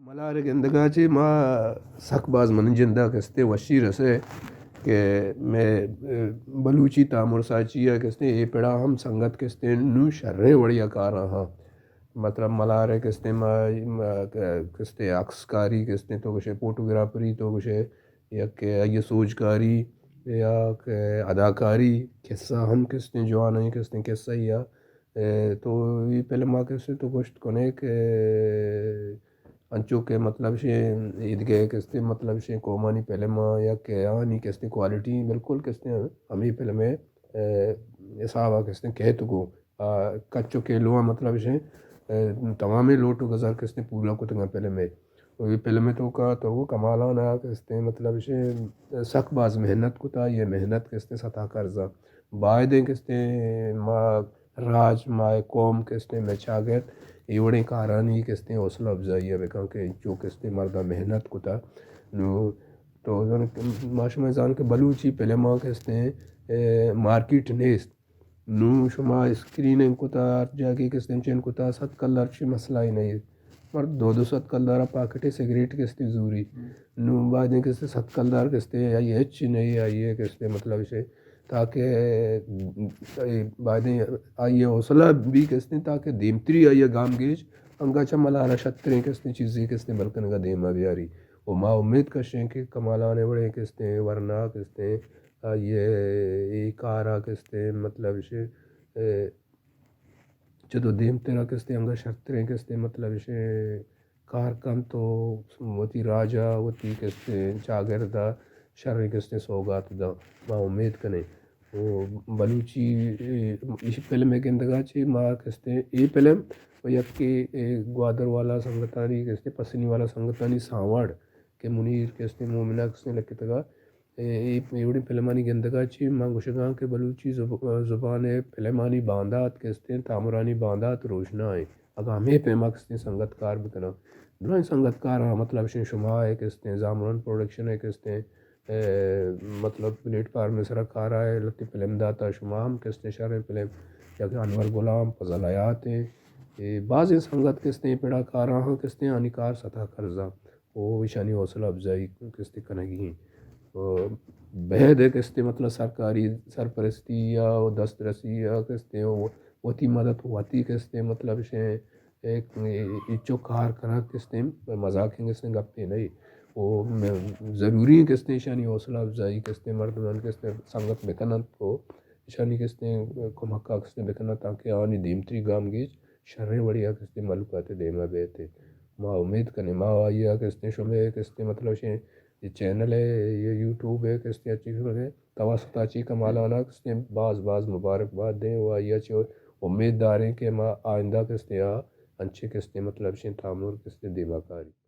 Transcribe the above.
ملارek endagachi ma sakbaz manjinda kaste washir ase کہ میں بلوچی تامر ساچیا کستے اے پڑا ہم سنگت کستے نو شرے وڑیا کارا ہاں مطلب ملارے کستے ما کستے عکس کاری کستے تو کچھ فوٹوگرافری تو کچھ یا کہ یہ سوچ کاری یا کہ اداکاری قصہ ہم کستے جوانا ہی کستے قصہ یا تو یہ پہلے ماں کستے تو گوشت کونے کہ انچو کے مطلب سے عید گئے کستے مطلب سے کومانی پہلے ماں یا کہ آنی کستے کوالٹی بالکل کستے ہمیں پہلے میں حسابہ کستے کہت گو کچو کے لوہا مطلب سے تمامی لوٹو گزار کستے پورا کو تنگا پہلے میں وہی پہلے میں تو کا تو وہ کمالا نہ کستے مطلب سے سخت باز محنت کو تا یہ محنت کستے سطح کرزا بائدیں کستے ماں راج ماں قوم کستے میں چاگت ایوڑے کارانی کستے حوصلہ افزائی ہے بکاں کہ جو کستے مردہ محنت کو تا نو تو ماشاء اللہ کہ بلوچی پہلے ماں کستے مارکیٹ نیست نو شما اسکریننگ کو تا جاگے کستے چین کو تا 7 کلر چی مسئلہ ہی نہیں مرد 200 کلدارہ پاکٹے سگریٹ کستے زوری نو بعدیں کستے 7 کلدار کستے آئی ہچ نہیں آئیے کستے مطلب سے تاکہ بعدیں آئیے حوصلہ بھی کستے تاکہ دیمتری آئیے گام گیج انگا چا ملارہ شتریں کستے چیزیں کستے بلکن گا دیمہ بیاری وہ ما امید کشیں کہ کمالانے بڑے کستے ورنہ کستے آئیے کارا کستے مطلب سے چدو دیم تیرا کستے انگا شرطریں کستے مطلب سے کار کم تو وتی راجہ وتی کستے چاگردہ شرع کستے سوگات دا ما امید کنے وہ بلوچی اسی فلم ایک اندگا چی ما کستے ای فلم و یک کہ گوادر والا سنگتانی کستے پسنی والا سنگتانی سانوڑ کہ منیر کستے مومنہ کستے لکتگا ایوڑی فلمانی گندگا چی ماں گوشگاں کہ بلوچی زبان فلمانی باندات کستے تامرانی باندات روشنا ہے اگا ہمیں پیما کستے سنگت کار بکنا دلائیں سنگت کار ہاں مطلب شما ہے کستے زامران پروڈکشن ہے کستے مطلب پلیٹ فارم میں سرک آ رہا ہے لتی فلم داتا شما ہم کستے شرح فلم یا کہ انور غلام فضل حیات ہیں بعض سنگت کستے پیڑا کارا ہاں کستے آنی کار سطح کرزا وہ وشانی حوصلہ افزائی کستے کنگی ہیں بہد ہے کستے مطلب سرکاری سرپرستی یا دسترسی یا کستے وتی مدد ہوتی کستے مطلب سے ایک اچو کار کنا کستے مذاقیں کستے گپتے نہیں وہ ضروری کستے شانی حوصلہ افزائی کستے مردمان کستے سنگت بکنن کو شانی کستے کمکہ کستے بکنن تاکہ آنی دیمتری گام گیج شرح وڑیا کستے ملکات دیمہ بیتے ما امید کنے ما آئیا کستے شمع کستے مطلب سے یہ چینل ہے یہ یوٹیوب ہے کستے اچھی ہے تواسطہ چی کمالانا کستے بعض مبارکباد دیں وہ آئیا چی امید داریں کہ ما آئندہ کستے انچے کستے مطلب سے تعمر کستے دیمہ کاری